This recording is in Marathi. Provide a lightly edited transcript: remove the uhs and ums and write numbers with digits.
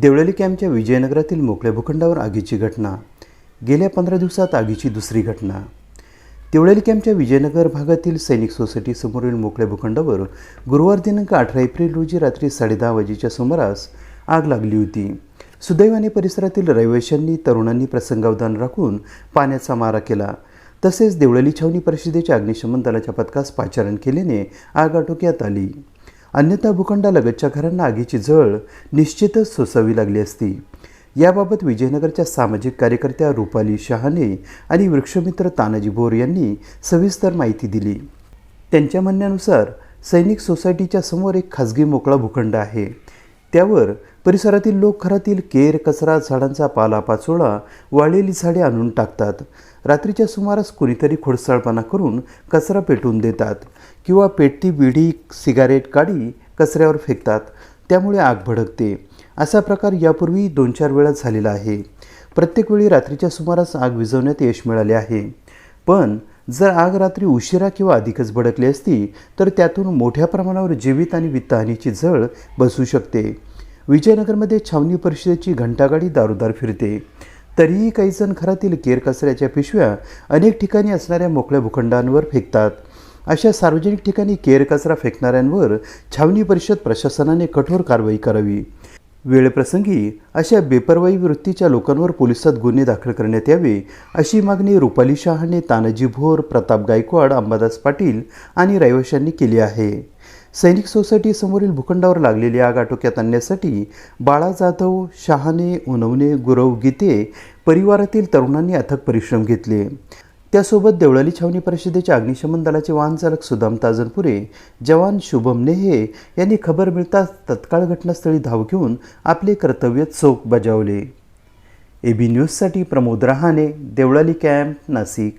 देवळाली कॅम्पच्या विजयनगरातील मोकळ्या भूखंडावर आगीची घटना. गेल्या 15 दिवसात आगीची दुसरी घटना. देवळाली कॅम्पच्या विजयनगर भागातील सैनिक सोसायटी समोरील मोकळ्या भूखंडावर गुरुवार दिनांक 18 एप्रिल रोजी रात्री 10:30 वाजेच्या सुमारास आग लागली होती. सुदैवाने परिसरातील रहिवाशांनी तरुणांनी प्रसंगावधान राखून पाण्याचा मारा केला. तसेच देवळाली छावणी परिषदेच्या अग्निशमन दलाच्या पथकास पाचारण केल्याने आग आटोक्यात आली. अन्यथा भूखंडालगतच्या घरांना आगीची झळ निश्चितच सोसावी लागली असती. याबाबत विजयनगरच्या सामाजिक कार्यकर्त्या रुपाली शहाणे आणि वृक्षमित्र तानाजी बोर यांनी सविस्तर माहिती दिली. त्यांच्या म्हणण्यानुसार सैनिक सोसायटीच्या समोर एक खाजगी मोकळा भूखंड आहे. त्यावर परिसरातील लोक घरातील केर, कचरा, झाडांचा पालापाचोळा, वाळलेली झाडे आणून टाकतात. रात्रीच्या सुमारास कुणीतरी खोडसाळपणा करून कचरा पेटवून देतात किंवा पेटती बिडी, सिगारेट काडी कचऱ्यावर फेकतात. त्यामुळे आग भडकते. असा प्रकार यापूर्वी 2-4 वेळा झालेला आहे. प्रत्येक वेळी रात्रीच्या सुमारास आग विझवण्यात यश मिळाले आहे. पण जर आग रात्री उशिरा किंवा अधिकच भडकली असती तर त्यातून मोठ्या प्रमाणावर जीवित आणि वित्तहानीची झळ बसू शकते. विजयनगरमध्ये छावणी परिषदेची घंटागाडी दारोदार फिरते. तरीही काही जण घरातील केर, कचऱ्याच्या पिशव्या अनेक ठिकाणी असणाऱ्या मोकळ्या भूखंडांवर फेकतात. अशा सार्वजनिक ठिकाणी केर, कचरा फेकणाऱ्यांवर छावणी परिषद प्रशासनाने कठोर कारवाई करावी. वेळप्रसंगी अशा बेपर्वाई वृत्तीच्या लोकांवर पोलिसात गुन्हे दाखल करण्यात यावे, अशी मागणी रुपाली शहाणे, तानाजी भोर, प्रताप गायकवाड, अंबादास पाटील आणि रहिवाशांनी केली आहे. सैनिक सोसायटी समोरील भूखंडावर लागलेली आग आटोक्यात आणण्यासाठी बाळा जाधव, शहाणे, उनवणे, गुरव गीते परिवारातील तरुणांनी अथक परिश्रम घेतले. त्यासोबत देवळाली छावणी परिषदेच्या अग्निशमन दलाचे वाहन चालक सुदाम ताजनपुरे, जवान शुभम नेहे यांनी खबर मिळताच तत्काळ घटनास्थळी धाव घेऊन आपले कर्तव्य चोख बजावले. AB न्यूजसाठी प्रमोद रहाणे, देवळाली कॅम्प, नाशिक.